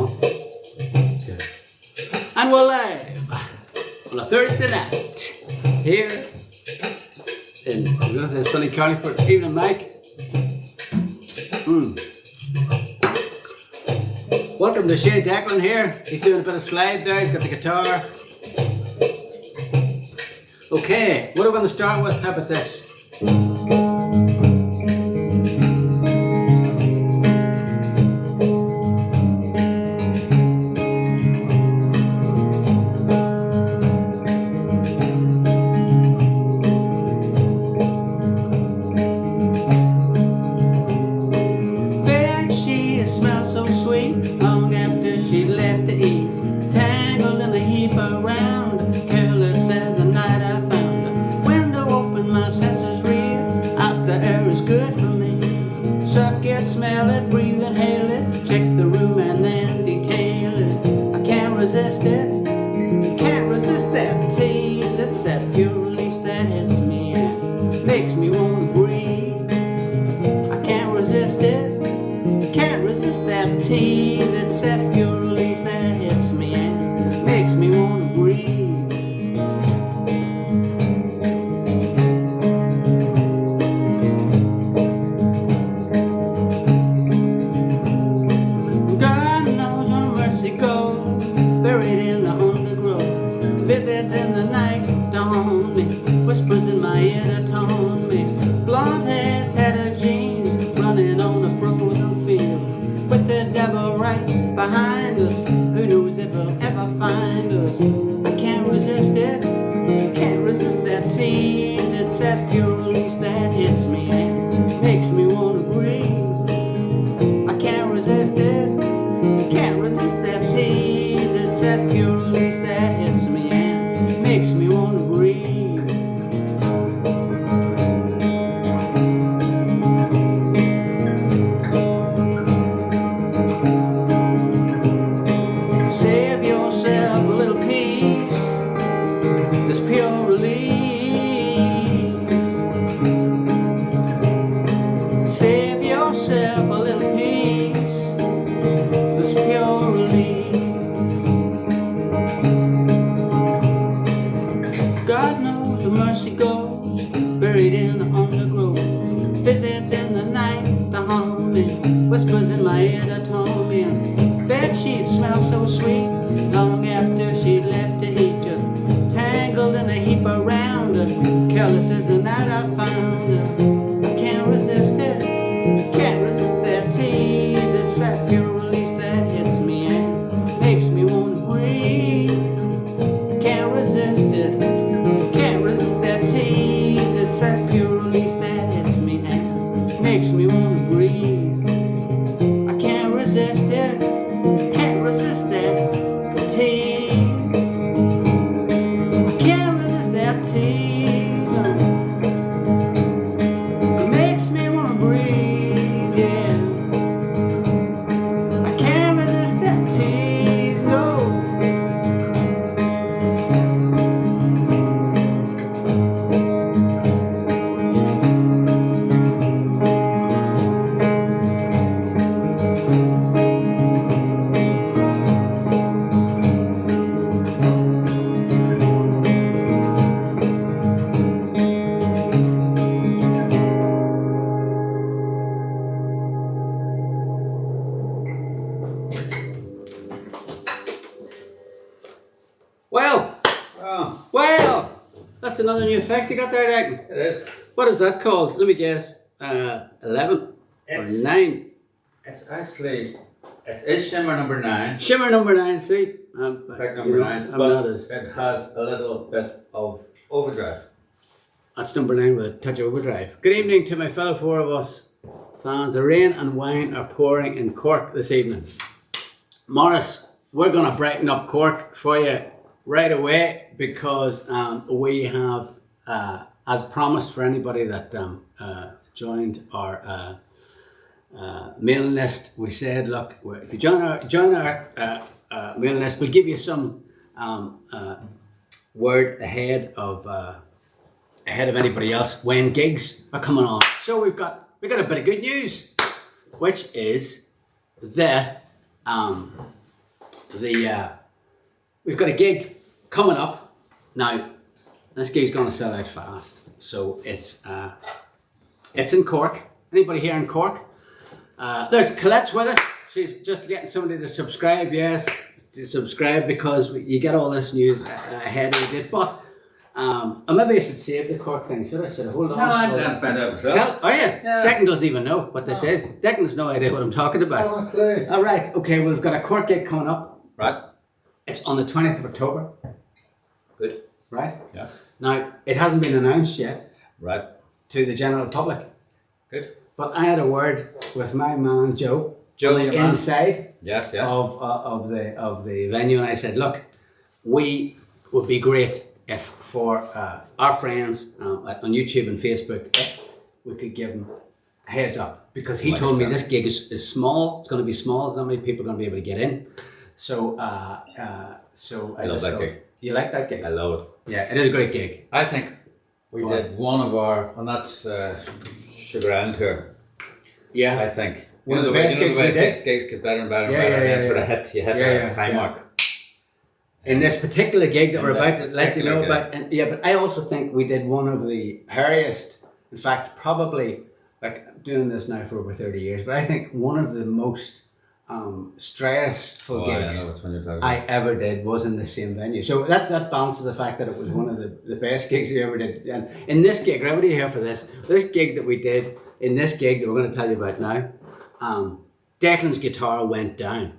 on. That's good. And we're live on a Thursday night here in sunny Carlingford. Evening, Mike. Welcome to Shane Declan here. He's doing a bit of slide there. He's got the guitar. Okay, what are we going to start with? How about this? That's another new effect you got there, Declan. It is. What is that called? Let me guess. 11 or 9? It's actually, it is shimmer number 9. Shimmer number 9, see? Effect number 9. But it has a little bit of overdrive. That's number 9 with a touch of overdrive. Good evening to my fellow 4 of us fans. The rain and wine are pouring in Cork this evening. Morris, we're going to brighten up Cork for you right away because we have, as promised for anybody that joined our mailing list, we said, look, if you join our mailing list, we'll give you some word ahead of anybody else when gigs are coming on. So we got a bit of good news, which is the we've got a gig coming up now. This gig's going to sell out fast, so it's in Cork. Anybody here in Cork? There's Colette's with us. She's just getting somebody to subscribe. Yes, to subscribe because you get all this news ahead of it. But maybe I should save the Cork thing. Should I? Hold on? No, I didn't find out myself. Oh yeah. Declan doesn't even know what this is. Declan has no idea what I'm talking about. No clue. All right. Okay. We've got a Cork gig coming up. Right. It's on the 20th of October. Good. Right. Yes. Now it hasn't been announced yet. Right. To the general public. Good. But I had a word with my man Joe. Joe, on the inside. Yes. Of the venue, and I said, look, we would be great if for our friends on YouTube and Facebook, if we could give them a heads up, because he told me this gig is small. It's going to be small. There's not many people are going to be able to get in. So I love that gig. You like that gig? I love it. Yeah, it is a great gig. I think we did one of our, and that's Sugar Island tour. Yeah, I think. One of the best gigs we did. Gigs get better and better and better, and then sort of hit the high mark. In this particular gig that we're about to let you know about, but I also think we did one of the hairiest, in fact, probably, like doing this now for over 30 years, but I think one of the most stressful gigs I ever did was in the same venue. So that balances the fact that it was one of the best gigs we ever did. And in this gig, everybody here for this gig that we did, in this gig that we're going to tell you about now, Declan's guitar went down,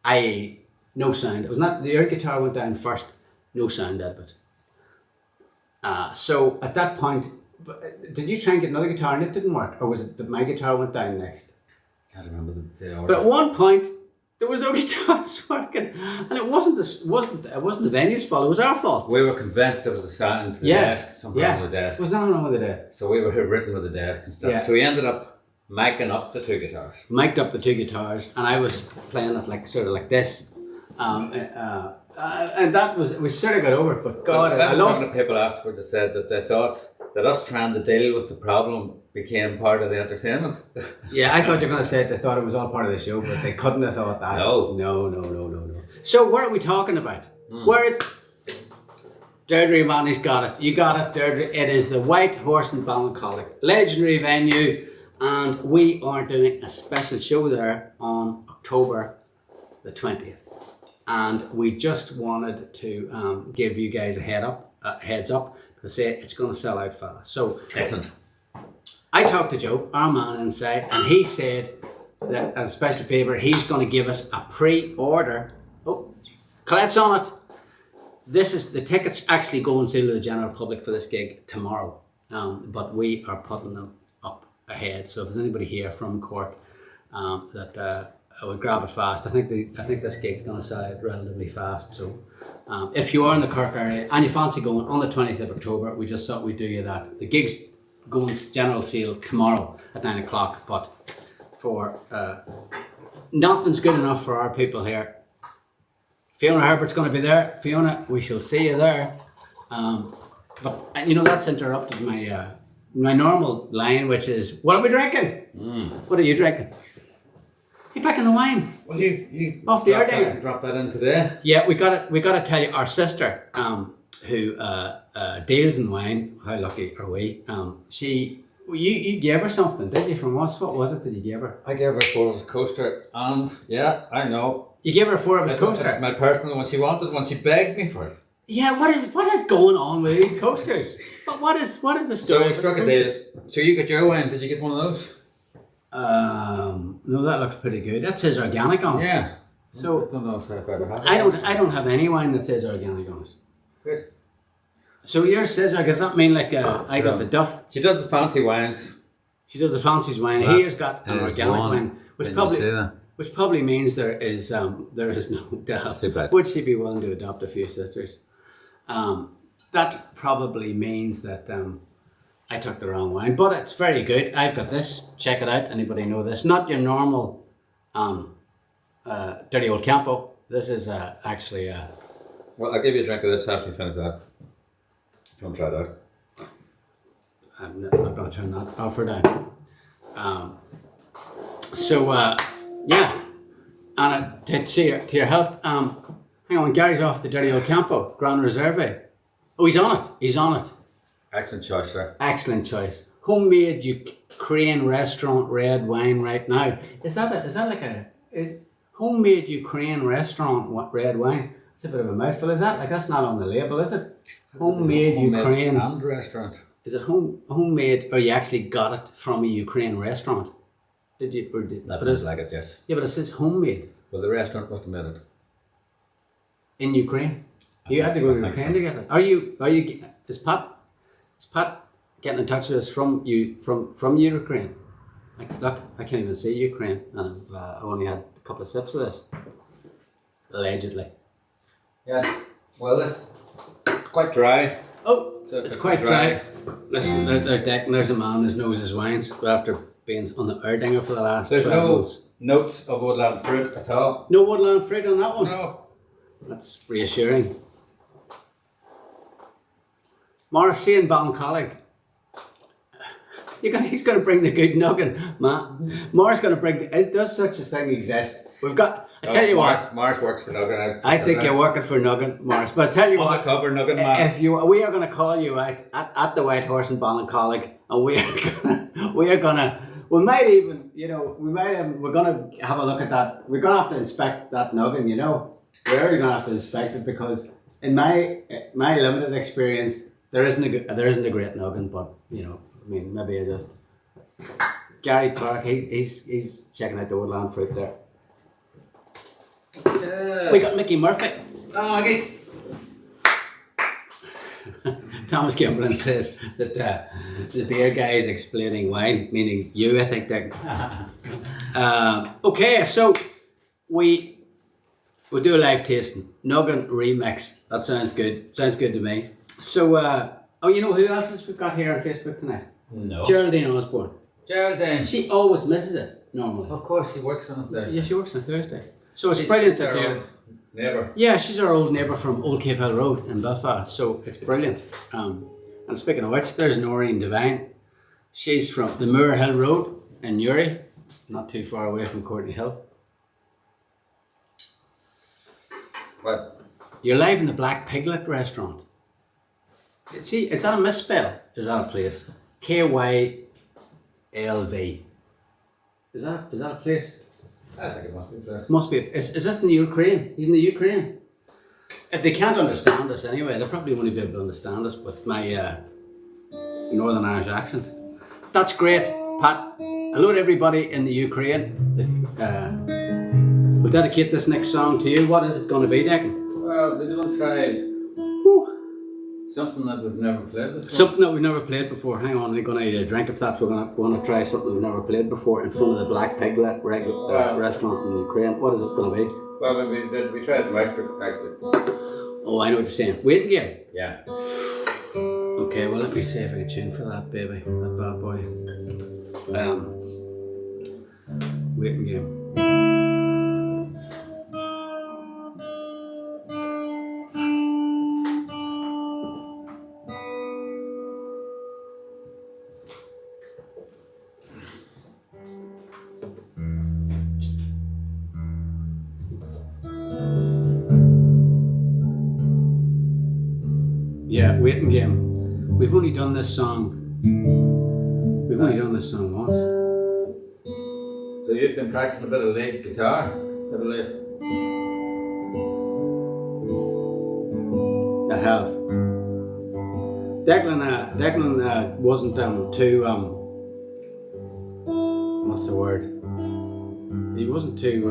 i.e. no sound. It was not, the air guitar went down first, no sound out of it. So at that point, did you try and get another guitar and it didn't work? Or was it that my guitar went down next? I can't remember the order. But at one point, there was no guitars working. And it wasn't the venue's fault, it was our fault. We were convinced there was a sound to the desk, something wrong with the desk. There was nothing wrong with the desk. So we were written with the desk and stuff. Yeah. So we ended up micing up the two guitars. Mic'd up the two guitars, and I was playing it like sort of like this. And that was, we sort of got over it, but God, I lost. One of the people afterwards that said that they thought that us trying to deal with the problem became part of the entertainment. Yeah, I thought you were going to say they thought it was all part of the show, but they couldn't have thought that. No. So what are we talking about? Where is Deirdre Manny's got it. You got it, Deirdre. It is the White Horse in Ballincollig, legendary venue, and we are doing a special show there on October the 20th. And we just wanted to give you guys a heads up, to say it's going to sell out fast. So excellent. I talked to Joe, our man inside, and he said that as a special favour, he's going to give us a pre-order. Oh, Colette's on it. This is the tickets actually go on sale to the general public for this gig tomorrow, but we are putting them up ahead. So if there's anybody here from Cork that I would grab it fast. I think this gig's going to sell out relatively fast. So if you are in the Cork area and you fancy going on the 20th of October, we just thought we'd do you that. The gig's going general sale tomorrow at 9 o'clock, but for nothing's good enough for our people here. Fiona Herbert's going to be there. Fiona, we shall see you there. But that's interrupted my my normal line, which is, what are we drinking? What are you drinking? You picking the wine? Well, you off the air there. Drop that in today. Yeah, we got to tell you, our sister, who deals in wine. How lucky are we? You gave her something, did you, from us? What was it that you gave her? I gave her a 4-ounce coaster, and yeah, I know. You gave her a 4-ounce coaster. It's my personal one. She wanted one. She begged me for it. Yeah, what is going on with these coasters? But what is the story? So we struck a deal. So you got your wine. Did you get one of those? No, that looks pretty good. That says organic on it. Yeah. So I don't know if I've ever had it. I don't have any wine that says organic on it. Good. So yours says, does that mean like I got the Duff? She does the fancy wines. She does the fancy wine. He has got an organic wine, which probably means there is no doubt. Too bad. Would she be willing to adopt a few sisters? That probably means that I took the wrong wine, but it's very good. I've got this. Check it out. Anybody know this? Not your normal dirty old Campo. This is actually. Well, I'll give you a drink of this after you finish that. If you want to try that. I'm not going to turn that off or down. Yeah. And to your health. Hang on, Gary's off the Dirty Old Campo, Grand Reserve. Oh, he's on it. He's on it. Excellent choice, sir. Excellent choice. Homemade Ukraine restaurant red wine right now. Is homemade Ukraine restaurant red wine? It's a bit of a mouthful. Is that that's not on the label, is it? Homemade Ukraine and restaurant. Is it homemade, or you actually got it from a Ukraine restaurant? Did you? Or did, that sounds like it, yes. Yeah, but it says homemade. Well, the restaurant must have made it. In Ukraine? You have to go to Ukraine to get it. Is Pat getting in touch with us from Ukraine? Look, I can't even see Ukraine, and I've only had a couple of sips of this. Allegedly. Yes. Well, it's quite dry. Oh, it's quite dry. Listen, there's a man who knows his wines after being on the Erdinger for the last 12 months. Notes of woodland fruit at all. No woodland fruit on that one? No. That's reassuring. Morrissey and Ballincollig. He's going to bring the good noggin, man. Morris going to bring. Does such a thing exist? We've got. I tell you Morris, what. Morris works for Noggin. I think you're working for Noggin, Morris. But I tell you what. Undercover Noggin man. We are going to call you out at the White Horse in Ballincollig, and we're gonna. We might even. We're going to have a look at that. We're going to have to inspect that noggin. We're going to have to inspect it because in my limited experience, there isn't a great noggin, but maybe I just Gary Clark, he's checking out the woodland fruit there. Yeah. We got Mickey Murphy. Oh, okay. Thomas Kimberlin says that the beer guy is explaining wine, meaning you, I think, Dick. Okay, so we'll do a live tasting. Noggin remix. That sounds good. Sounds good to me. So, who else has we got here on Facebook tonight? No. Geraldine Osborne. Geraldine. She always misses it, normally. Of course, she works on a Thursday. Yeah, she works on a Thursday. So it's brilliant that our neighbour. Yeah, she's our old neighbour from Old Cave Hill Road in Belfast, so it's brilliant. And speaking of which, there's Noreen Devine. She's from the Moor Hill Road in Newry, not too far away from Courtney Hill. What? You're live in the Black Piglet restaurant. See, is that a misspell? Is that a place? KYLV. Is that a place? I think it must be a place. Must be. Is this in the Ukraine? He's in the Ukraine. If they can't understand us anyway, they'll probably only be able to understand us with my Northern Irish accent. That's great, Pat. Hello to everybody in the Ukraine. We'll dedicate this next song to you. What is it going to be, Declan? Well, we're going to try something that we've never played before. Something that we've never played before. Hang on, we're going to need a drink of that. We're going to try something we've never played before in front of the Black Piglet restaurant in Ukraine. What is it going to be? Well, we tried the Maestro, actually. Oh, I know what you're saying. Waiting game? Yeah. Okay, well, let me see if I can tune for that, baby. That bad boy. Waiting game. Yeah, waiting game. We've only done this song. We've only done this song once. So you've been practicing a bit of lead guitar, I believe. I have. Declan wasn't too what's the word? He wasn't too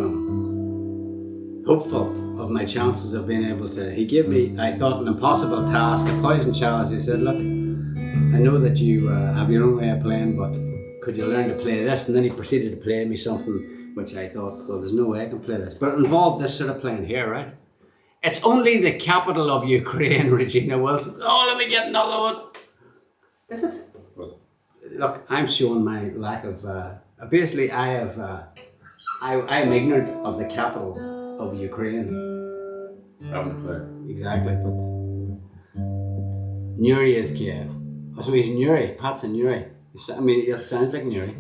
hopeful of my chances of being able to. He gave me, I thought, an impossible task, a poison chalice. He said, look, I know that you have your own way of playing, but could you learn to play this? And then he proceeded to play me something which I thought, well, there's no way I can play this. But it involved this sort of playing here, right? It's only the capital of Ukraine, Regina Wilson. Oh, let me get another one. Is it? Look, I'm showing my lack of, basically I am ignorant of the capital of Ukraine. Haven't a clue. Exactly, but Newry is Kiev. Oh, so he's Newry. Pat's in Newry. I mean, it sounds like Newry.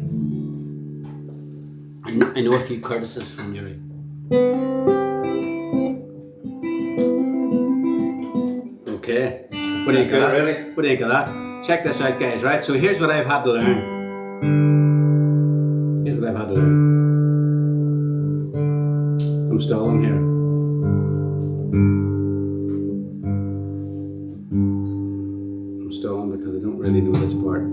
I know a few Curtises from Newry. Okay. What do you think of that? Really? What do you think of that? Check this out, guys, right? So here's what I've had to learn. Here's what I've had to learn. I'm stalling here. I'm stalling because I don't really know this part.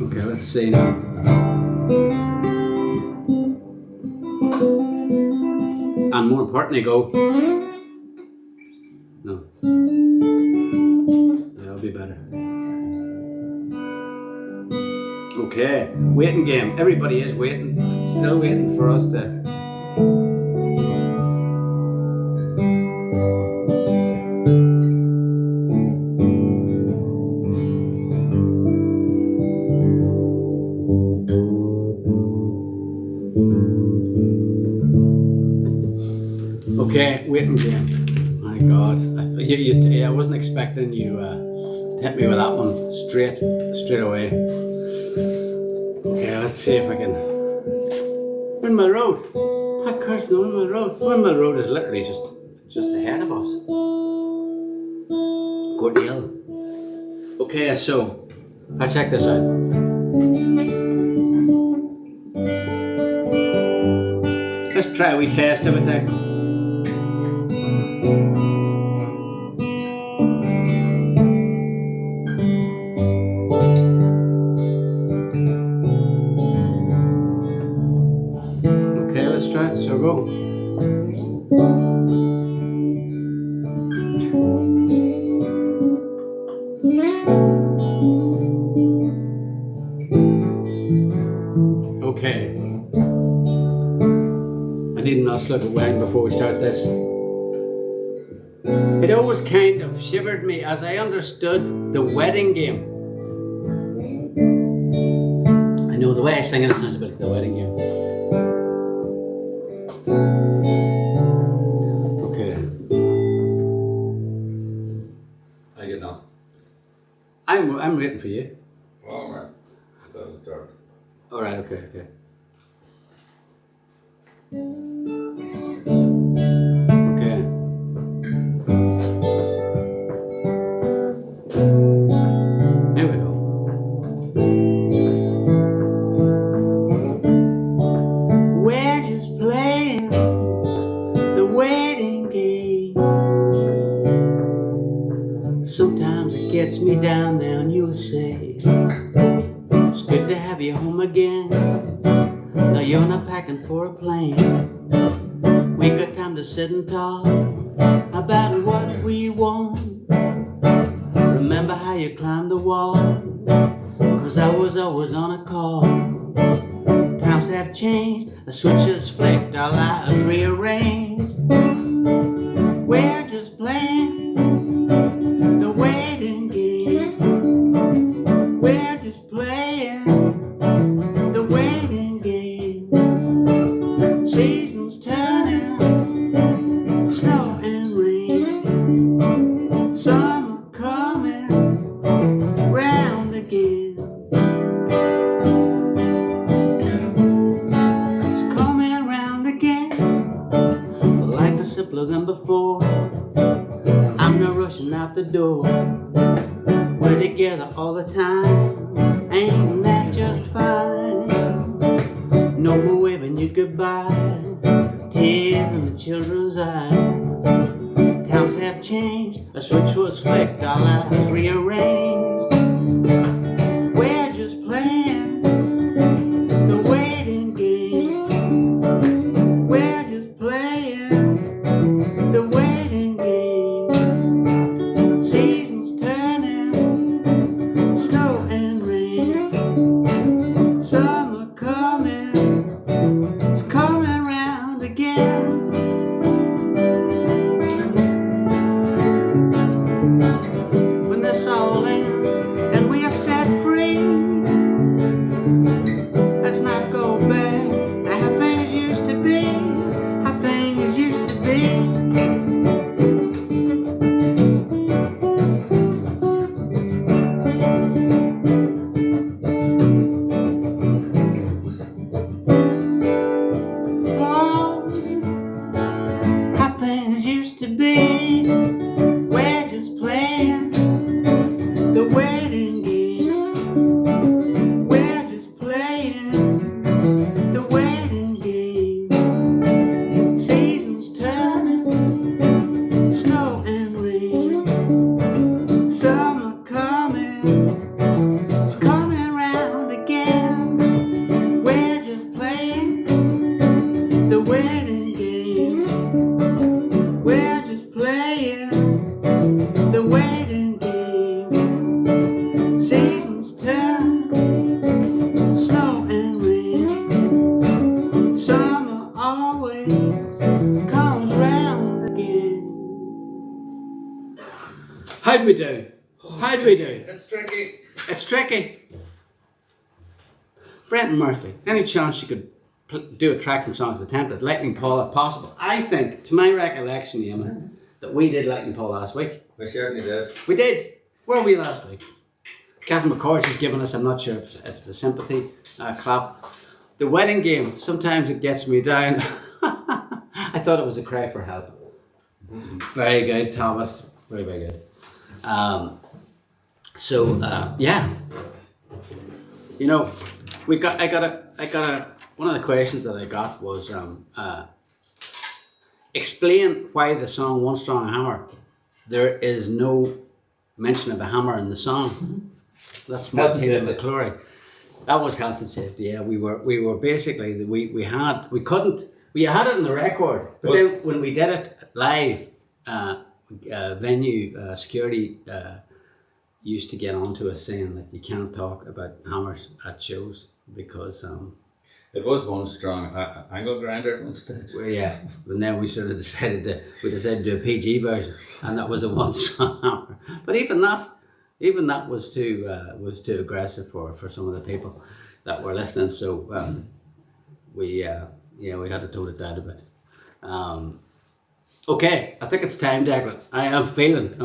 Okay, let's see now. And more importantly, go. No. That'll be better. Okay, waiting game. Everybody is waiting. Still waiting for us to. Okay, waiting game. My God, I wasn't expecting you to hit me with that one straight away. Okay, let's see if I can. Windmill Road. That curse the Windmill Road. Windmill Road is literally just ahead of us. Courtney Hill. Okay, so I check this out. Let's try a wee test of it there. Okay, let's try it. So go. Okay. I need an look at wine before we start this. It always kind of shivered me as I understood the wedding game. I know the way I sing it sounds a bit like the wedding game. Okay. How you getting on? I'm waiting for you. Well, man. I thought it was dark. Alright, okay. Okay. There we go. We're just playing the waiting game. Sometimes it gets me down, you'll say it's good to have you home again. Now you're not packing for a plane. We got time to sit and talk about what we want. Remember how you climbed the wall? 'Cause I was always on a call. Times have changed, the switches flicked, our lives rearranged. We're just playing the waiting game. We're just playing the waiting game. Seasons turning, snow and rain. Summer coming round again. It's coming round again. Life is simpler than before. I'm not rushing out the door. We're together all the time. Ain't that just fine? No more waving you goodbye. Tears in the children's eyes. Times have changed. A switch was flicked. Our lives rearranged. We're just playing the waiting game. We're just playing the waiting game. Seasons turning, snow and rain. Summer coming, it's coming round again. When this all ends, we do? How do we do? It's tricky. It's tricky. Brenton Murphy, any chance you could do a track from Songs of the Template, Lightning Paul if possible? I think, to my recollection, Eamon, that we did Lightning Paul last week. We certainly did. We did. Where were we last week? Catherine McCourt has given us, I'm not sure if it's a sympathy clap. The wedding game, sometimes it gets me down. I thought it was a cry for help. Very good, Thomas. Very, very good. Yeah. You know, one of the questions that I got was explain why the song One Strong Hammer, there is no mention of a hammer in the song. That's Martina McClory. That was health and safety. Yeah, we were basically we had it in the record, but then when we did it live, venue security used to get onto us saying that you can't talk about hammers at shows because it was one strong angle grinder at one stage. Well, yeah, and then we sort of decided to do a PG version, and that was a one strong hammer. But even that was too aggressive for some of the people that were listening. So we had to tone it down a bit. Okay, I think it's time, Declan. I'm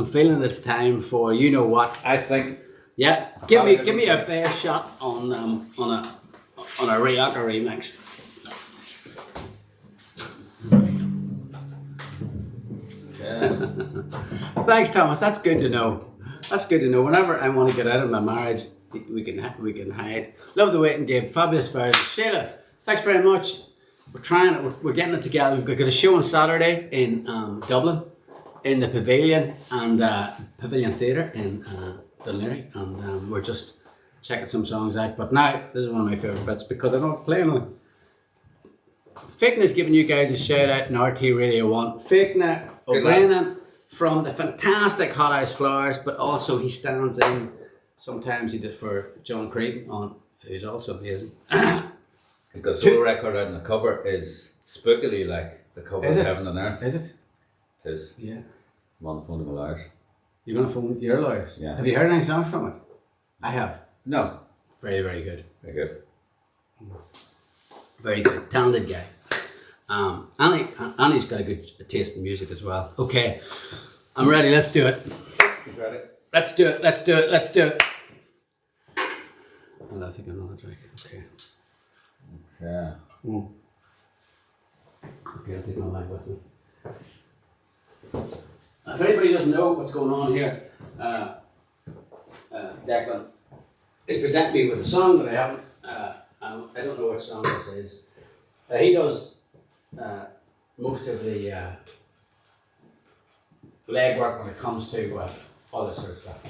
feeling it's time for you know what. I think. Yeah, give me a best shot on a Rioja remix. Yeah. Thanks, Thomas. That's good to know. That's good to know. Whenever I want to get out of my marriage, we can hide. Love the waiting game. Fabulous version. Sheila, thanks very much. We're getting it together. We've got a show on Saturday in Dublin, in the Pavilion and Pavilion Theatre in Dunleary, and we're just checking some songs out. But now this is one of my favourite bits because I don't play them. Fakena's giving you guys a shout out in RT Radio 1. Fakena O'Brien from the fantastic Hot House Flowers, but also he stands in. Sometimes he did for John Creed who's also amazing. He's got a solo record out, and the cover is spookily like the cover of Heaven and Earth. Is it? It is. Yeah. I'm on the phone to my lawyers. You're going to phone your lawyers? Yeah. Have you heard any songs from it? I have. No. Very, very good. Very good. Very good. Talented guy. Annie's got a good taste in music as well. Okay. I'm ready. Let's do it. He's ready. Let's do it. Oh, I think I know the track. Okay. Yeah. Okay, I'll take my mic with me. If anybody doesn't know what's going on here, Declan is presenting me with a song that I haven't. I don't know which song this is. He does most of the legwork when it comes to all this sort of stuff.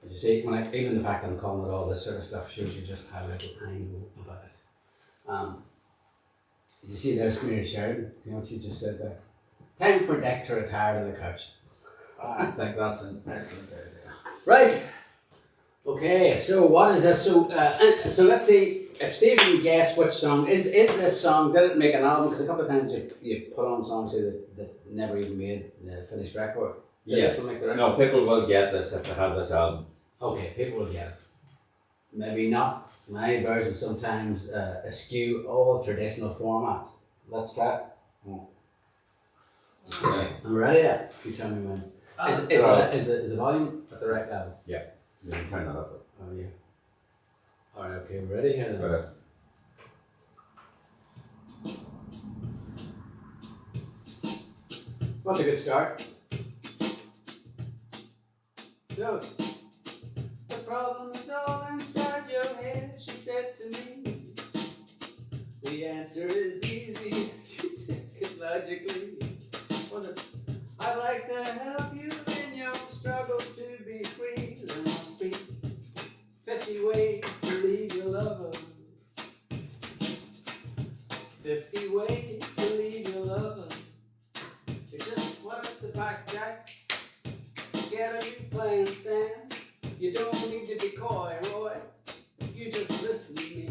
As you see, even the fact that I'm calling it all this sort of stuff shows you just how little I know about it. Did you see there's Mary Sheridan? You know what she just said there? Time for Dick to retire to the couch. I think that's an excellent idea. Right. Okay, so what is this? So let's see if you can guess which song. Is this song, did it make an album? Because a couple of times you put on songs that never even made the finished record. Yes. No, people will get this if they have this album. Okay, people will get it. Maybe not. My version sometimes eschew all traditional formats. Let's try it. Okay, I'm ready yet. You tell me when. Is the volume at the right level? Yeah. You can turn that up. Oh yeah. Alright, okay, we're ready here then. Right. What's a good start? Goes. The problem is all inside your head, she said to me. The answer is easy if you take it logically. I'd like to help you in your struggle to be free. There must be 50 ways to leave your lover. 50 ways to leave your lover. You just work the back jack. Get a new playing stand. You don't need to be coy, Roy. You just listen to me.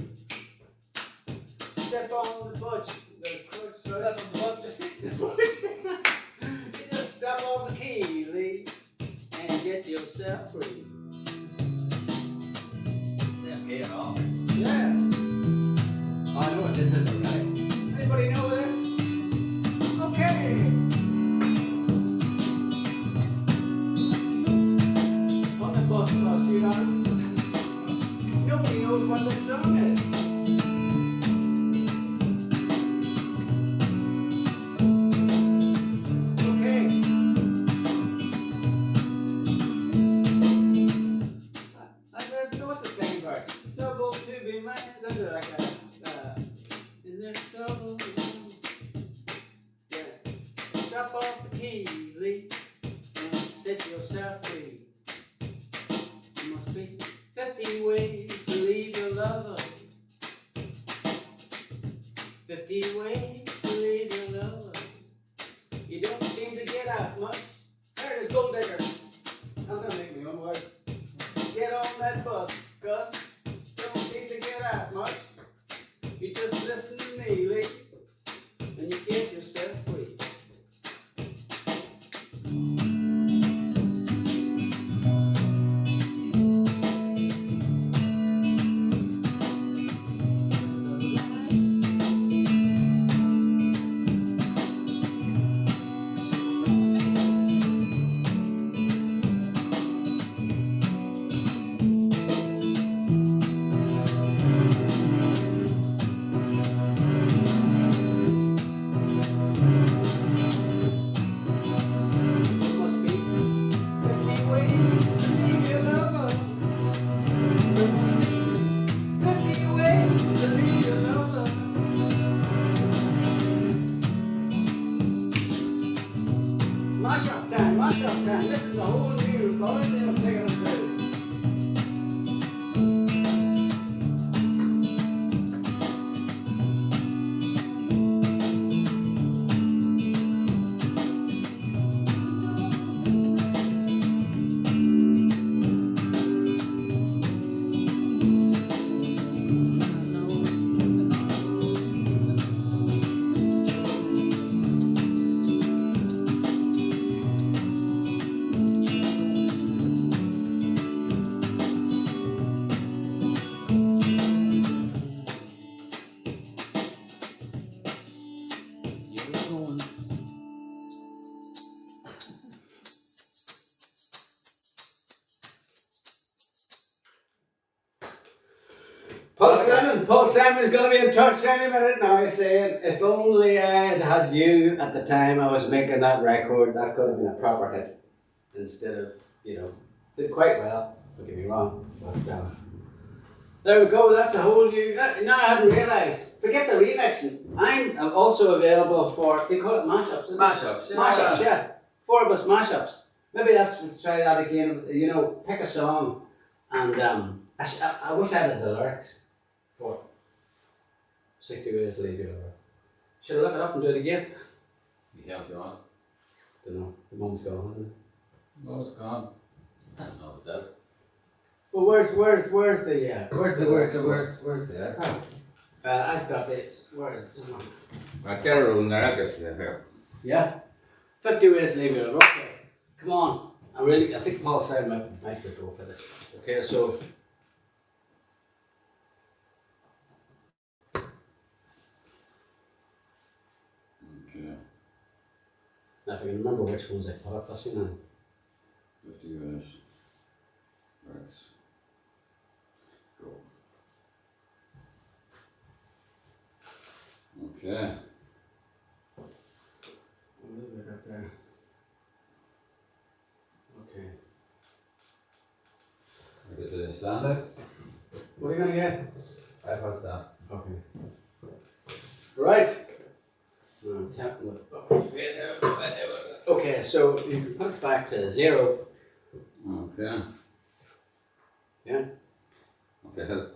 Step on the butch. The crooks step on the butch. You just step on the key, Lee, and get your immediately and set yourself free. There must be 50 ways to leave your lover. 50 ways to leave your lover. You don't seem to get out much. There it is, gold digger. I'm gonna make my own words. Get on that bus, Gus. Don't seem to get out much. You just listen to me, Lee, and you get yourself free. Mash up time. This is a whole new recording thing I'm taking us through. Paul Simon's going to be in touch any minute now. He's saying, if only I'd had you at the time I was making that record, that could have been a proper hit. Instead of, did quite well, don't get me wrong. But, there we go, that's a whole new, now I hadn't realised. Forget the remixing. I'm also available for, they call it mashups, isn't it? Mashups, yeah. Mashups, yeah. 4 of us mashups. Maybe let's try that again. Pick a song and I wish I had the lyrics for 60 Ways to Leave Your Lover. Should I look it up and do it again? Yeah, if you want. Don't know. The mom's gone, hasn't it? No, it's gone. I don't know if it does. Well, where's the Yeah. I've got this. Where is it? Somewhere. I get a room there, I'll get you here. Yeah. 50 Ways to Leave Your Lover. Okay. Come on. I think Paul said might go for this. Okay, so. Okay. Now, if I can remember which ones I put up, that's 50 Ways. Let's go. Okay. What have we got there? Okay. Did it stand out? What are you going to get? iPod stand. Okay. Right. Okay, so you can put it back to 0. Okay. Yeah. Okay, hit it.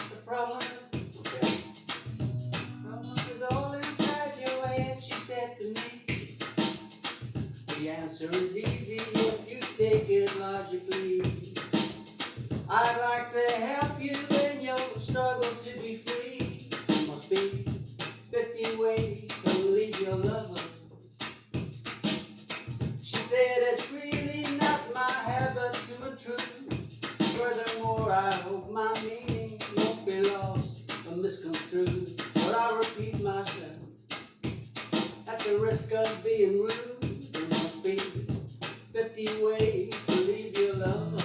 The problem is all inside your head, she said to me. The answer is easy if you take it logically. I'd like to help you in your struggle to be free. There must be 50 ways to leave your lover. She said it's really not my habit to intrude. Furthermore, I hope my meaning won't be lost or misconstrued. But I'll repeat myself at the risk of being rude. There must be 50 ways to leave your lover.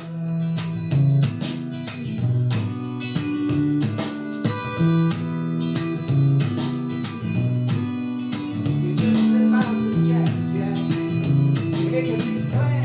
You just slip out the jack, Jack. It can be planned.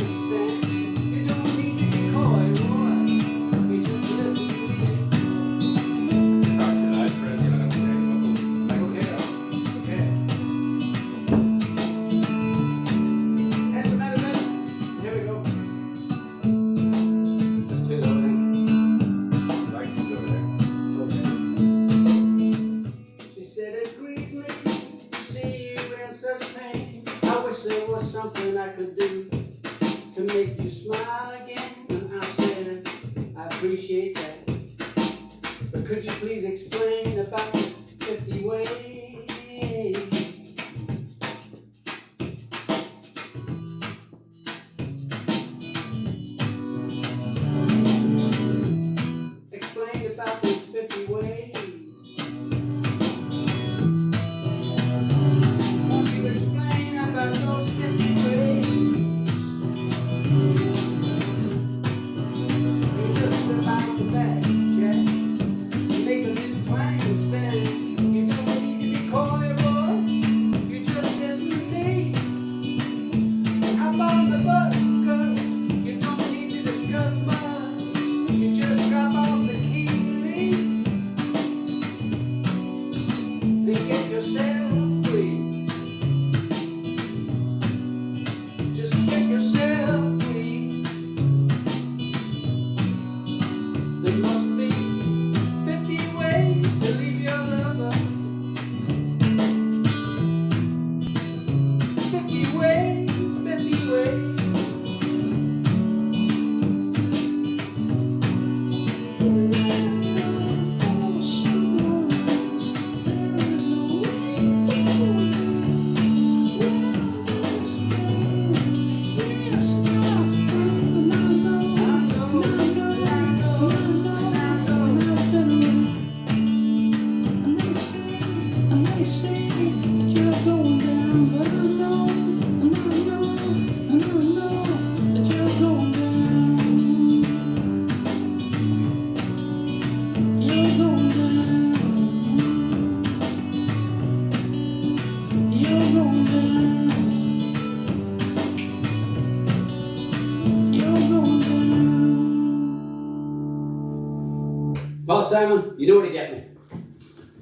Well, Simon, you know where to get me.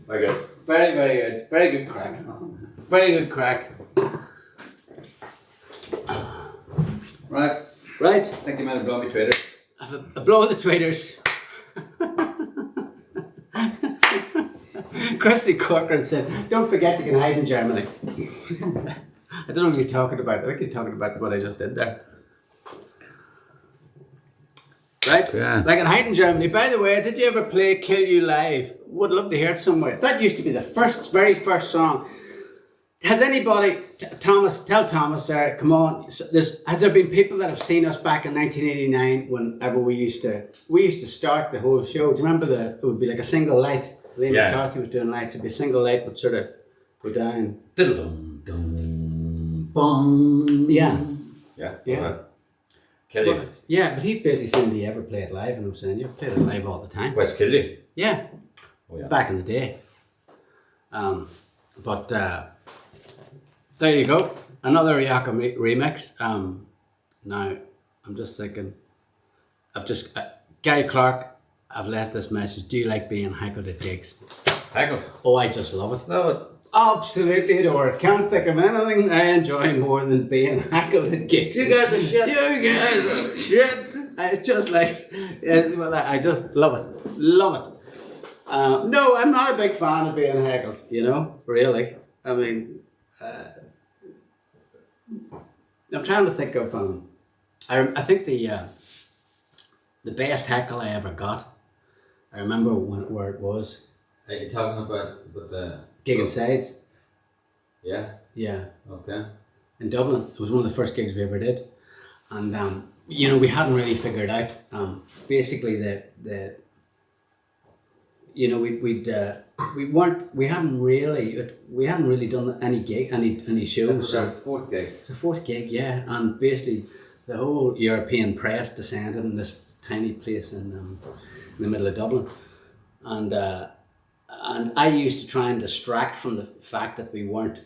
Very good. Very, very good. Very good crack. Very good crack. Right. Right. I think you might have blown me Twitter. I've a blow of the tweeters. Christy Corcoran said, don't forget you can hide in Germany. I don't know what he's talking about. I think he's talking about what I just did there. Right? Yeah. They can hide in Germany. By the way, did you ever play Kill You Live? Would love to hear it somewhere. That used to be the very first song. Has anybody, Thomas, tell Thomas there, come on, has there been people that have seen us back in 1989 whenever we used to start the whole show? Do you remember it would be like a single light? Liam McCarthy was doing lights. It'd be a single light would sort of go down. Yeah. Yeah. Yeah. Kill You. Yeah, but he basically said, do you ever play it live? And I'm saying, you've played it live all the time. Where's Kill You? Yeah. Oh, yeah. Back in the day. But there you go. Another Rioja remix. Now, I'm just thinking, Gary Clark, I've left this message. Do you like being heckled at gigs? Heckled. Oh, I just love it. Love it. Absolutely adore it. Can't think of anything I enjoy more than being heckled at gigs. You guys are shit. You guys are shit. It's just like, I just love it. Love it. No, I'm not a big fan of being heckled, really. I mean, I'm trying to think of, I think the best heckle I ever got, I remember where it was. Are you talking about the... Gig and Sides. Yeah? Yeah. Okay. In Dublin. It was one of the first gigs we ever did. And, we hadn't really figured out, basically we hadn't really done any shows. That was our fourth gig. It's the fourth gig, yeah. And basically the whole European press descended in this tiny place in the middle of Dublin. And I used to try and distract from the fact that we weren't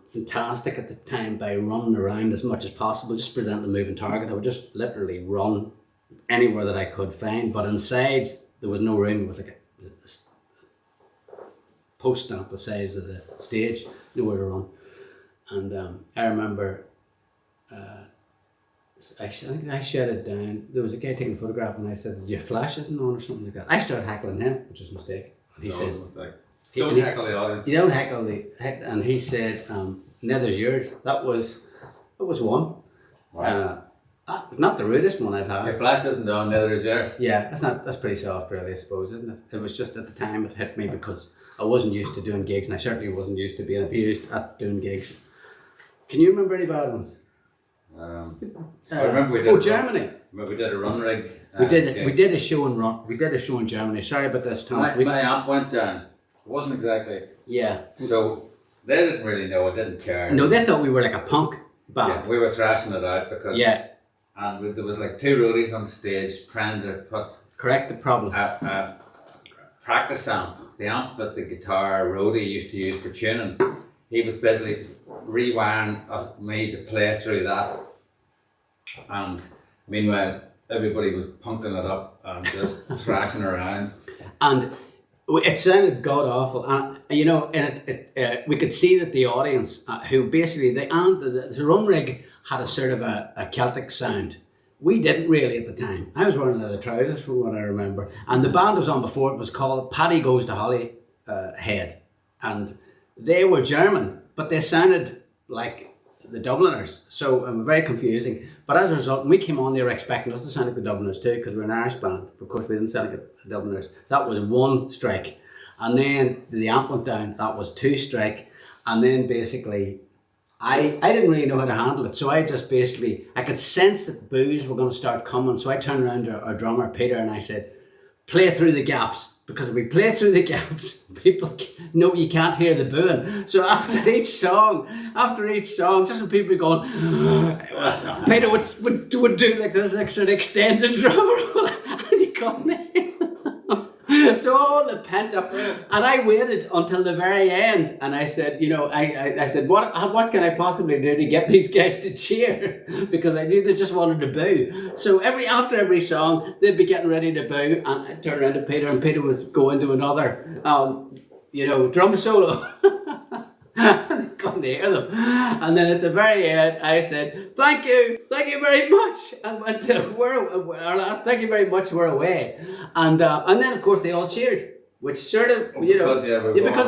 fantastic at the time by running around as much as possible, just present a moving target. I would just literally run anywhere that I could find. But inside, there was no room. It was like a post stamp the size of the stage, nowhere to run. And I remember, I think I shut it down. There was a guy taking a photograph and I said, "Your flash isn't on," or something like that. I started heckling him, which was a mistake. He said, "Don't heckle the audience." You don't heckle and he said, "Nether's yours." That was one. Wow. Not the rudest one I've had. Your flash isn't on, neither is yours. Yeah, that's pretty soft, really, I suppose, isn't it? It was just at the time it hit me because I wasn't used to doing gigs, and I certainly wasn't used to being abused at doing gigs. Can you remember any bad ones? I remember we did. Germany. We did a run rig. We did a show in Germany. Sorry about this, Tom. My amp went down. It wasn't exactly. Yeah. So they didn't really know. I didn't care. No, they thought we were like a punk band. Yeah, we were thrashing it out because. Yeah. And there was like two roadies on stage trying to put. Correct the problem. A practice amp, the amp that the guitar roadie used to use for tuning. He was basically rewiring me to play through that, and meanwhile everybody was punking it up and just thrashing around. And it sounded god awful, and we could see that the audience, who basically the rum rig had a sort of a Celtic sound. We didn't really at the time. I was wearing leather trousers from what I remember, and the band that was on before it was called Paddy Goes to Holyhead, and they were German, but they sounded like the Dubliners, so very confusing. But as a result, when we came on, they were expecting us to sound like the Dubliners too, because we're an Irish band. Of course, we didn't sound like the Dubliners. That was one strike, and then the amp went down. That was two strike, and then basically, I didn't really know how to handle it. So I just basically, I could sense that boos were going to start coming. So I turned around to our drummer Peter and I said, "Play through the gaps." Because if we play through the gaps, people know you can't hear the booing. So after each song, just when people were going, Peter would do like this, like sort of extended drum roll, and you couldn't hear. was all the pent up, and I waited until the very end, and I said, you know, I said, what can I possibly do to get these guys to cheer? Because I knew they just wanted to boo. So after every song, they'd be getting ready to boo, and I'd turn around to Peter, and Peter would go into another, drum solo. Couldn't hear them. And then at the very end, I said, thank you very much, and went to, thank you very much, we're away. And then of course they all cheered, which sort of, because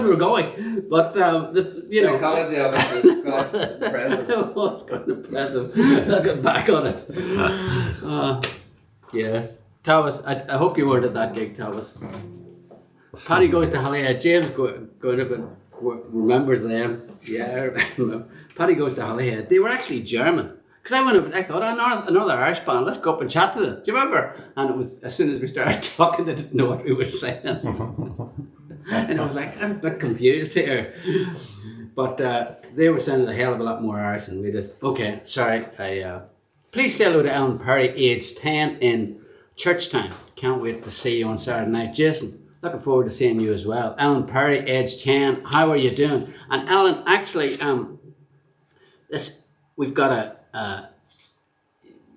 we were going. But psychology of it is quite impressive. Oh, it's quite impressive. Looking back on it. Yes. Thomas, I hope you weren't at that gig, Thomas. Paddy goes to Holyhead. James remembers them. Yeah, Paddy goes to Holyhead. They were actually German. Because I went over, I thought, another Irish band, let's go up and chat to them. Do you remember? And it was, as soon as we started talking, they didn't know what we were saying. And I was like, I'm a bit confused here. But they were sounding a hell of a lot more Irish than we did. Okay, sorry. Please say hello to Alan Perry, aged 10 in Churchtown. Can't wait to see you on Saturday night. Jason, looking forward to seeing you as well. Alan Perry, aged 10. How are you doing? And Alan, actually, we've got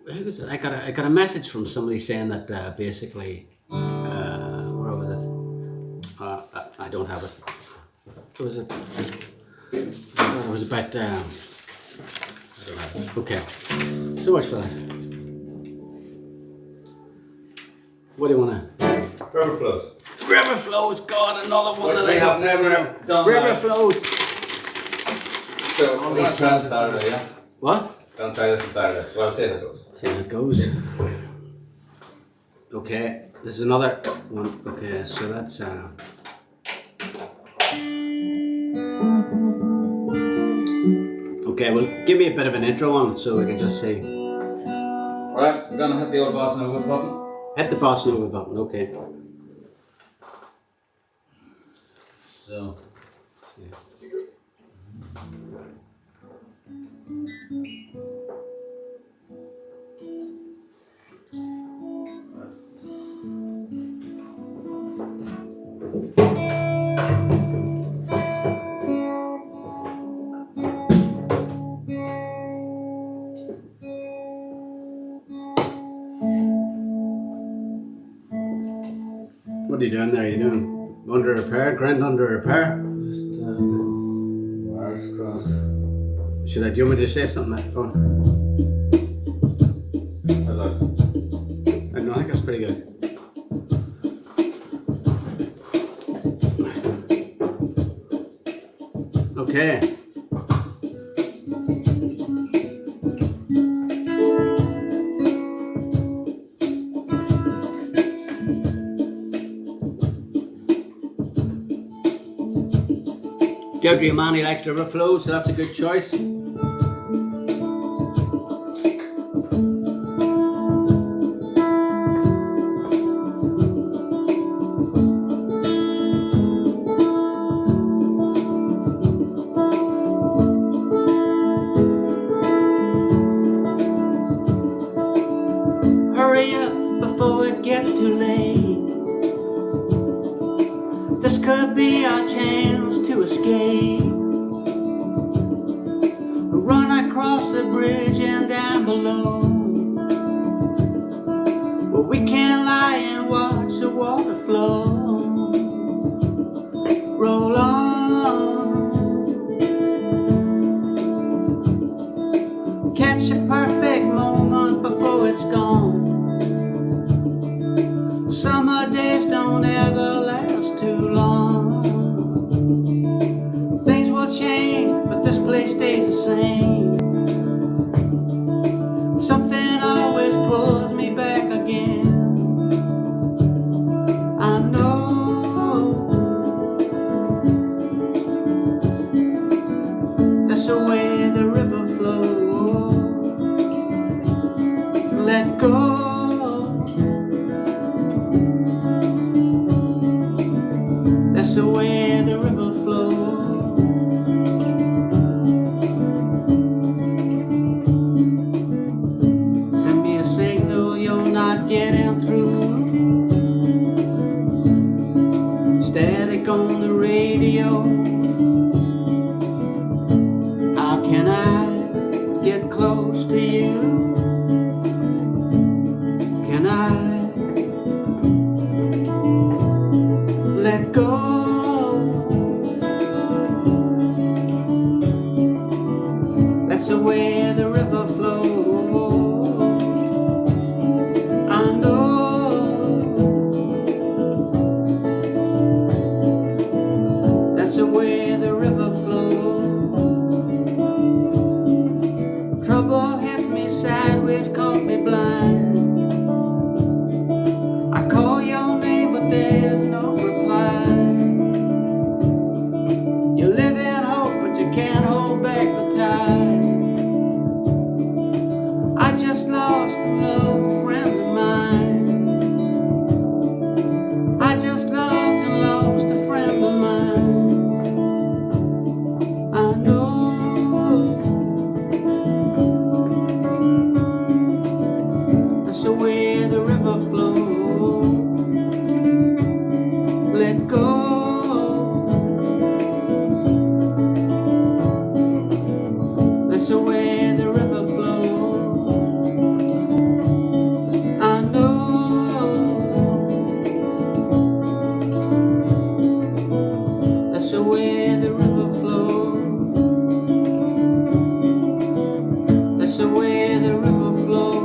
who was it? I got a message from somebody saying that basically, where was it? I don't have it. What was it? It was about. I don't have it. Okay. So much for that. What do you want to? River flows. River flows. God, another one. Which we have never done. River flows. So on this Saturday, yeah. What? Don't try this on Saturday. Well, see how it goes. See how it goes. Okay, this is another one. Okay, so that's okay, well, give me a bit of an intro on it so we can just see. Right, we're gonna hit the old bossa nova button. Hit the bossa nova button, okay. So, let's see. What are you doing there? Are you doing under repair? Grind under repair? Just wires crossed. Do you want me to say something? Go on. Hello. I think that's pretty good. Okay. Deirdre Manny likes river flows, so that's a good choice. Hurry up before it gets too late. This could be our chance to escape. Run across the bridge and down below, where we can lie and watch the water flow. Roll on, catch a perfect moment before it's gone. Summer days don't ever last too long. Things will change, but this place stays the same. Something always pulls me back again. I know that's the way the river flows. Let go. That's the way the river flows. way the river flows. I know that's the way the river flows. Trouble hit me sideways, caught me blind. I call your name, but there's no reply. You live in hope, but you can't hold back the tide. I just lost a loved friend of mine. I just loved and lost a friend of mine. I know that's the way the river flows. Let go. That's the way the river flows. I know that's the way the river flows. That's the way the river flows.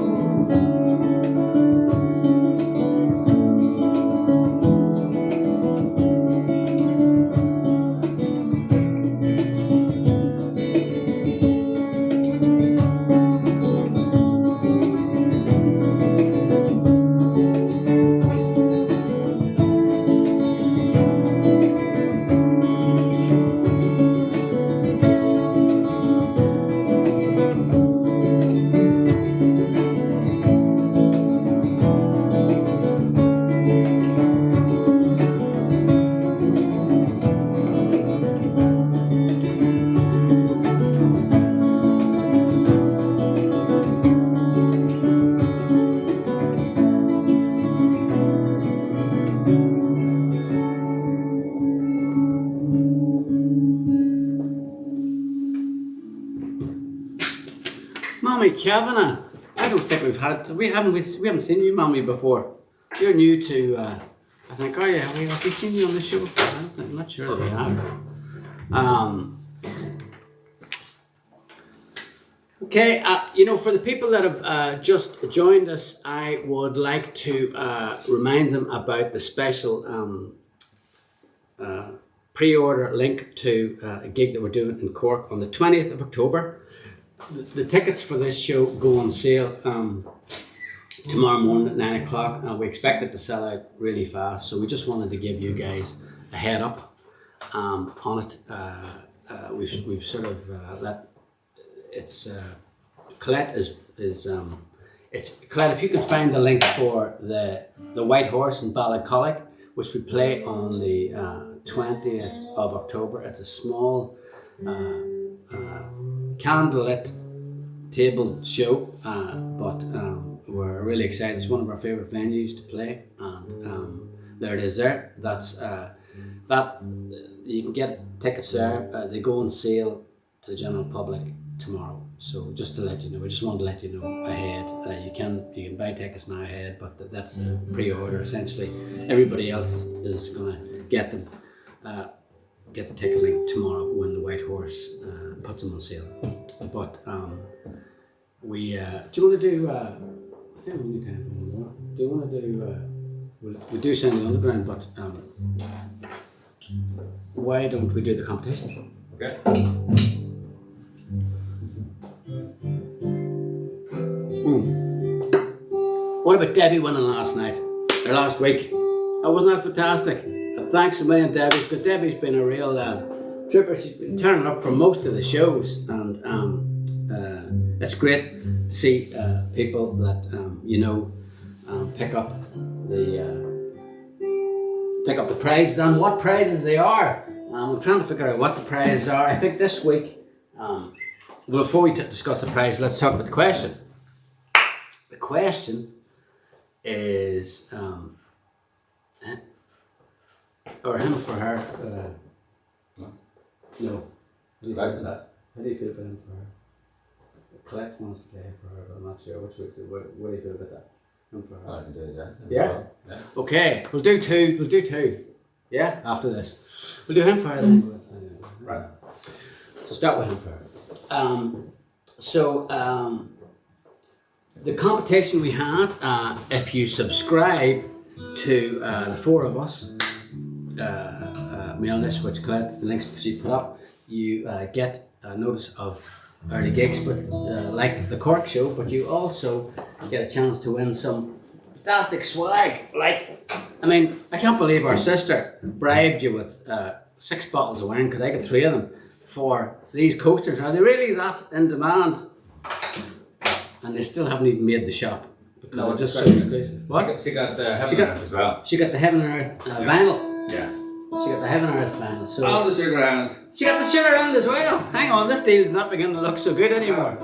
Mommy Kavanagh, I don't think we haven't seen you, Mommy, before. You're new to, I think, oh yeah, have we seen you on the show before? I'm not sure that we have. Okay, for the people that have just joined us, I would like to remind them about the special pre-order link to a gig that we're doing in Cork on the 20th of October. The tickets for this show go on sale tomorrow morning at 9 o'clock. We expect it to sell out really fast, so we just wanted to give you guys a head up on it. We've sort of let it's Colette is it's Colette. If you could find the link for the White Horse in Ballincollig, which we play on the 20th of October. It's a small candlelit table show, but we're really excited. It's one of our favourite venues to play, and there it is. That's that you can get tickets there. They go on sale to the general public tomorrow. So just to let you know, we just wanted to let you know ahead. You can buy tickets now ahead, but that's a pre-order essentially. Everybody else is gonna get them. Get the ticket link tomorrow when the White Horse puts them on sale. But we do you want to do? I think we need time for one more. Do you want to do? We do send the underground, but why don't we do the competition? Okay. What about Debbie winning last night or last week? Wasn't that fantastic? Thanks a million, Debbie, because Debbie's been a real trooper. She's been turning up for most of the shows, and it's great to see people that pick up the prizes and what prizes they are. I'm trying to figure out what the prizes are. I think this week, before we discuss the prize, let's talk about the question. The question is. Or him for her. No. How do you feel about that? How do you feel about him for her? Colette wants to play for her, but I'm not sure which week. What do you feel about that? Him for her. I can do it, yeah. Yeah? Okay, we'll do two. Yeah? After this. We'll do him for her then. Right. So start with him for her. So the competition we had, if you subscribe to the four of us, mail list, which Colette, the links she put up, you get a notice of early gigs, but like the Cork show, but you also get a chance to win some fantastic swag. Like, I mean, I can't believe our sister bribed you with 6 bottles of wine, because I got 3 of them, for these coasters. Are they really that in demand? And they still haven't even made the shop, because they're just so exclusive. What? She got the Heaven and Earth as well. She got the Heaven and Earth vinyl. Yeah. She got the Heaven and Earth vinyl. So Oh, the Sugar Island. she got the Sugar Island as well. Hang on, this deal's not beginning to look so good anymore.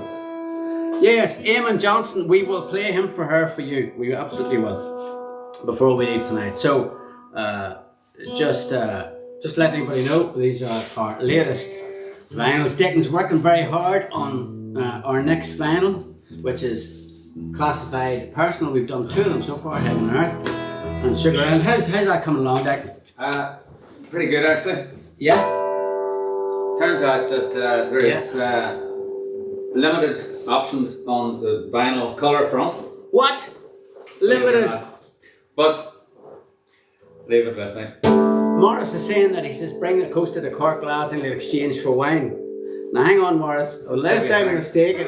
Yes, Eamon Johnson, we will play him for her for you. We absolutely will. Before we leave tonight. So, just let anybody know, these are our latest vinyls. Declan's working very hard on our next vinyl, which is classified personal. We've done 2 of them so far, Heaven and Earth and Sugar Island. How's that coming along, Declan? Pretty good, actually. Yeah? Turns out that there is limited options on the vinyl colour front. What? Limited? But leave it with me. Morris is saying that he says bring a coaster to Cork, lads, and he'll exchange for wine. Now hang on, Morris. Unless I'm mistaken,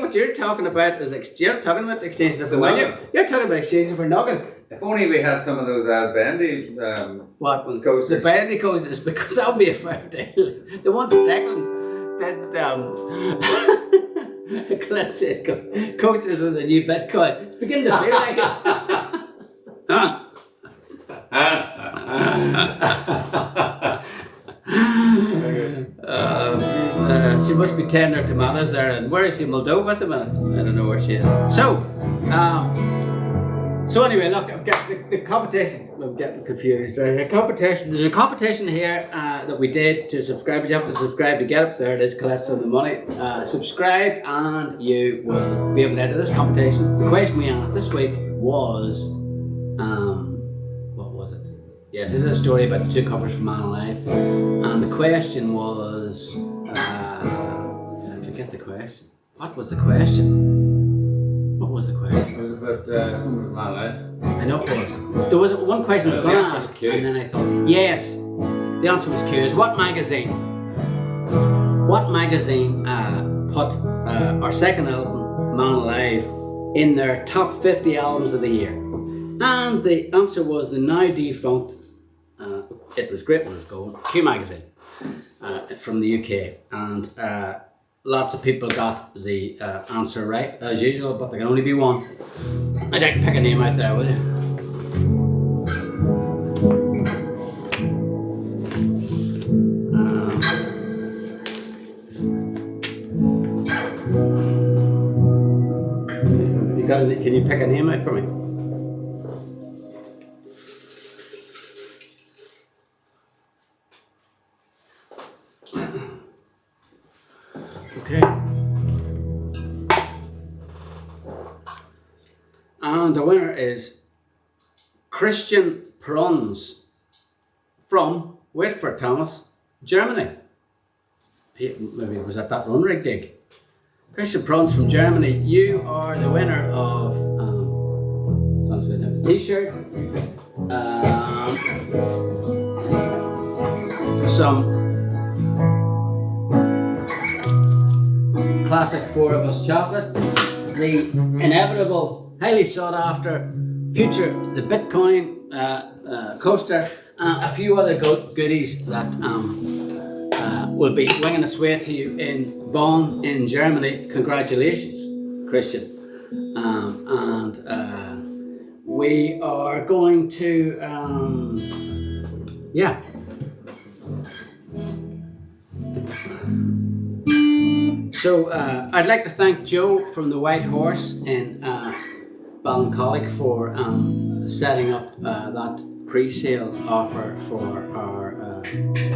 what you're talking about is you're talking about exchanging for wine. You're talking about exchanging for noggin. If only we had some of those bendy What? coasters. The bendy coasters, because that would be a fair deal. The ones that Declan did, let's say, coasters of the new Bitcoin. It's beginning to feel like it. She must be tender tomatoes there. And where is she? Moldova at the minute? I don't know where she is. So anyway, look, I've got the competition. I'm getting confused. Right? There's a competition here that we did to subscribe. You have to subscribe to get it. There it is. Collect some of the money. Subscribe, and you will be able to enter this competition. The question we asked this week was, what was it? Yes, it is a story about the 2 covers from Aloud, and the question was, I forget the question. What was the question? What was the question? It was about something with my life. I know it was. There was one question I was going to ask, and then I thought, yes, the answer was Q. What magazine put our second album, Man Alive, in their top 50 albums of the year? And the answer was the now defunct, it was great when it was going, Q magazine from the UK. And lots of people got the answer right, as usual, but there can only be one. I can pick a name out there, will you? Can you pick a name out for me? Okay. And the winner is Christian Pruns from, wait for it, Thomas, Germany. Maybe it was at that run rig gig. Christian Pruns from Germany, you are the winner of a t-shirt, some classic 4 of Us chocolate, the inevitable, highly sought after future, the Bitcoin coaster, and a few other goodies that will be winging its way to you in Bonn in Germany. Congratulations, Christian. And we are going to, yeah. So I'd like to thank Joe from the White Horse in Ballincollig for setting up that pre-sale offer for our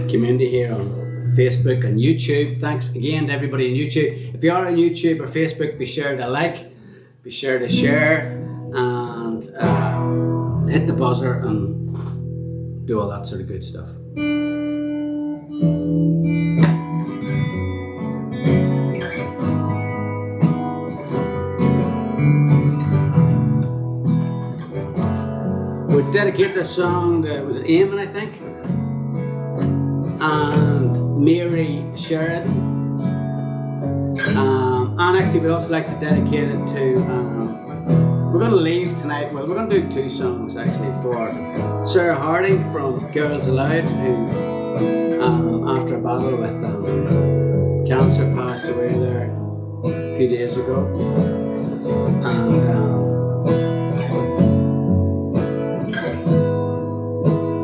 community here on Facebook and YouTube. Thanks again to everybody on YouTube. If you are on YouTube or Facebook, be sure to like, be sure to share, and hit the buzzer and do all that sort of good stuff. dedicate this song to, was it Eamon, I think? And Mary Sheridan. And actually we'd also like to dedicate it to, we're going to leave tonight, well we're going to do two songs actually for Sarah Harding from Girls Aloud, who after a battle with cancer passed away there a few days ago. And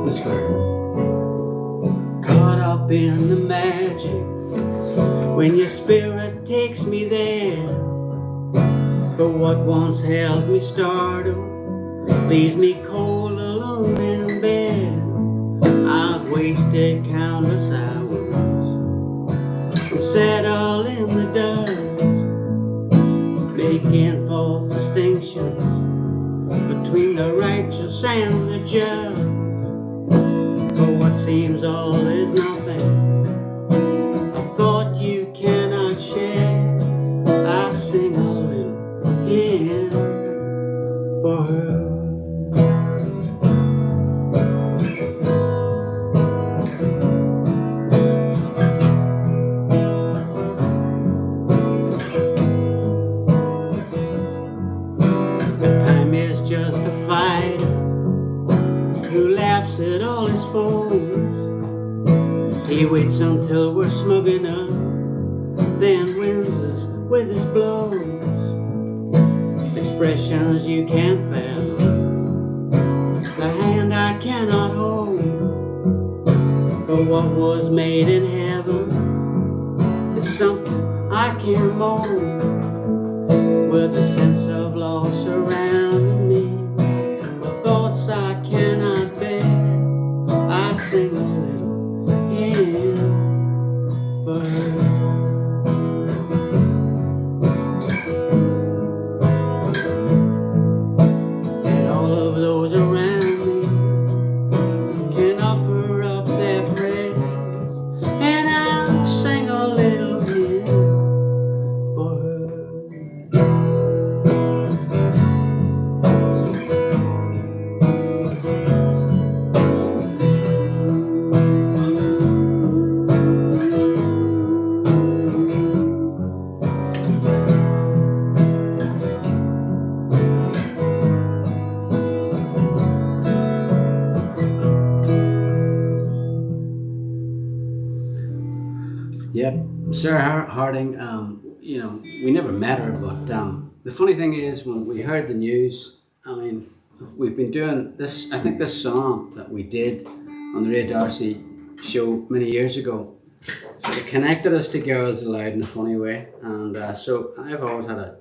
this for her. Caught up in the magic when your spirit takes me there, but what once held me startled leaves me cold alone in bed. I've wasted countless hours, I'm settled in the dust, making false distinctions between the righteous and the just. For what seems all is nothing, a thought you cannot share. I sing a little hymn for her. If time is just a fighter who laughs at all his foes, he waits until we're smug enough, then wins us with his blows. Expressions you can't fathom, the hand I cannot hold. For what was made in heaven is something I can't mold. With a sense of loss surrounding me, with thoughts I cannot bear, I sing a little hymn for her. And all of those around me can offer up their praise, and I'll sing a little hymn for her. Yep, Sarah Harding, you know, we never met her, but the funny thing is when we heard the news, I mean, we've been doing this, I think this song that we did on the Ray Darcy show many years ago, sort of connected us to Girls Aloud in a funny way, and so I've always had a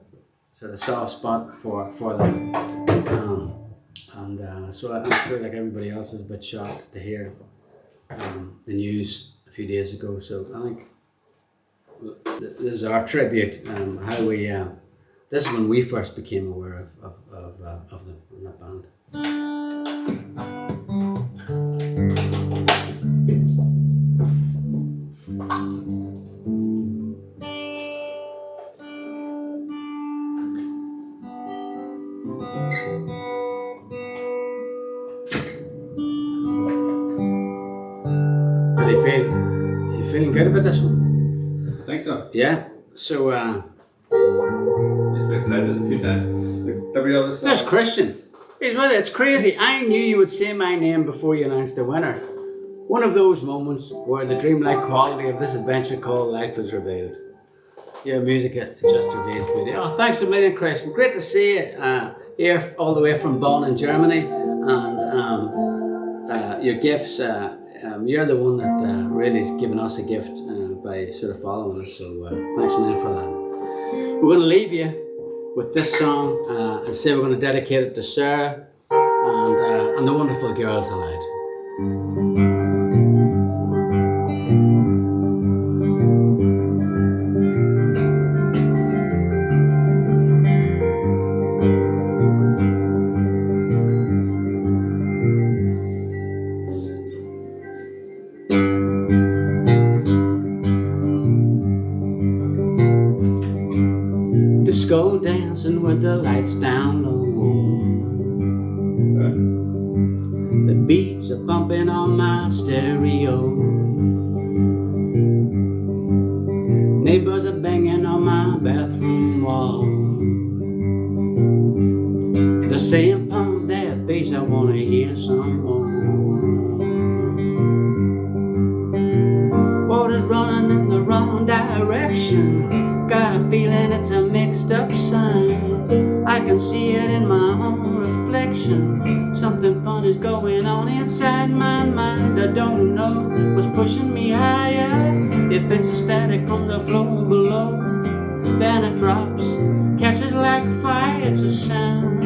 sort of soft spot for them, so I'm sure like everybody else is a bit shocked to hear the news a few days ago, so I think this is our tribute, how we, this is when we first became aware of them in that band. How do you feel? Are you feeling good about this one? I think so. Yeah, so It's been played this a few times. Like every other song. there's Christian. He's with it. It's crazy. I knew you would say my name before you announced the winner. One of those moments where the dreamlike quality of this adventure called life is revealed. Your music it just reveals beauty. Oh, thanks a million, Christian. Great to see you here all the way from Bonn in Germany. And your gifts, you're the one that really has given us a gift by sort of following us. So thanks a million for that. We're going to leave you with this song and say we're going to dedicate it to Sarah and the wonderful Girls Aloud. Disco dancing with the lights down low. stereo. Neighbors are banging on my bathroom wall. They're saying, pump that bass, I wanna hear some more. Water's running in the wrong direction. Got a feeling it's a mixed up sign. I can see it in my own reflection. Something fun is going on inside my mind. I don't know what's pushing me higher. If it's a static from the floor below, then it drops, catches like fire. It's a sound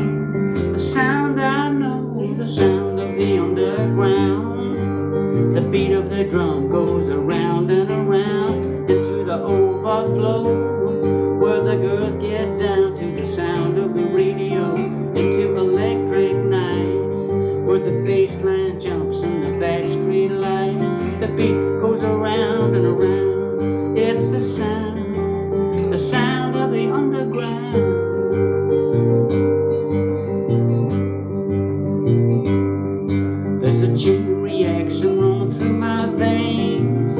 I know, the sound of the underground. The beat of the drum goes around and around into the overflow, where the girls get down to the sound of the radio, into electric nights, where the bass line jumps in the back street light. The beat goes around and around. It's the sound of the underground. There's a chain reaction rolling through my veins.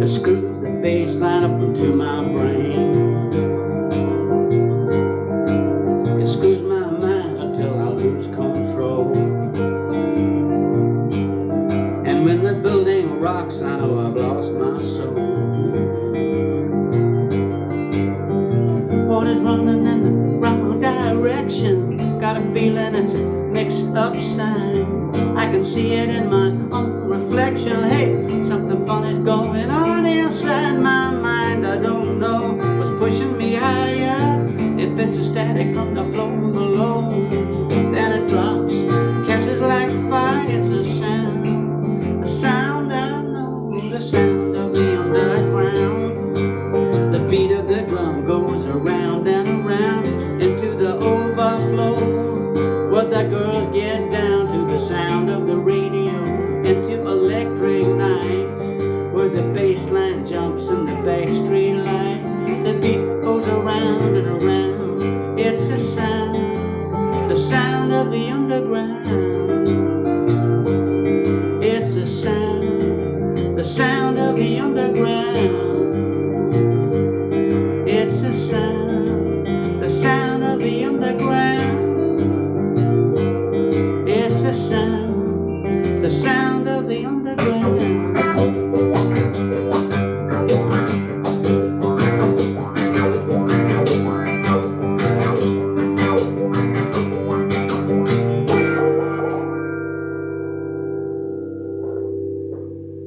It screws the bass line up into my brain. It screws my mind until I lose control. And when the building rocks, I know I've lost my soul. Water's running in the wrong direction. Got a feeling it's a mixed up sign. I can see it in my own reflection. Hey, something fun is going on inside my mind. I don't know what's pushing me higher. If it's a static from the floor below, then it drops, catches like fire. It's a sound I know, the sound of the underground. The beat of the drum goes around and around into the overflow, where the girls get down to the sound of the radio, into electric nights, where the bass line jumps in the back street light. The beat goes around and around. It's the sound of the underground. It's the sound of the underground. It's the sound of the underground. It's the sound of the underground.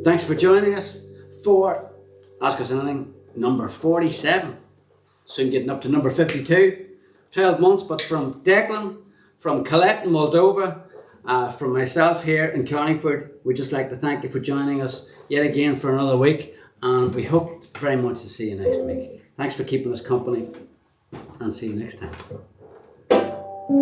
Thanks for joining us for Ask Us Anything number 47. Soon getting up to number 52. 12 months, but from Declan, from Colette in Moldova, from myself here in Carlingford, we'd just like to thank you for joining us yet again for another week, and we hope very much to see you next week. Thanks for keeping us company, and see you next time.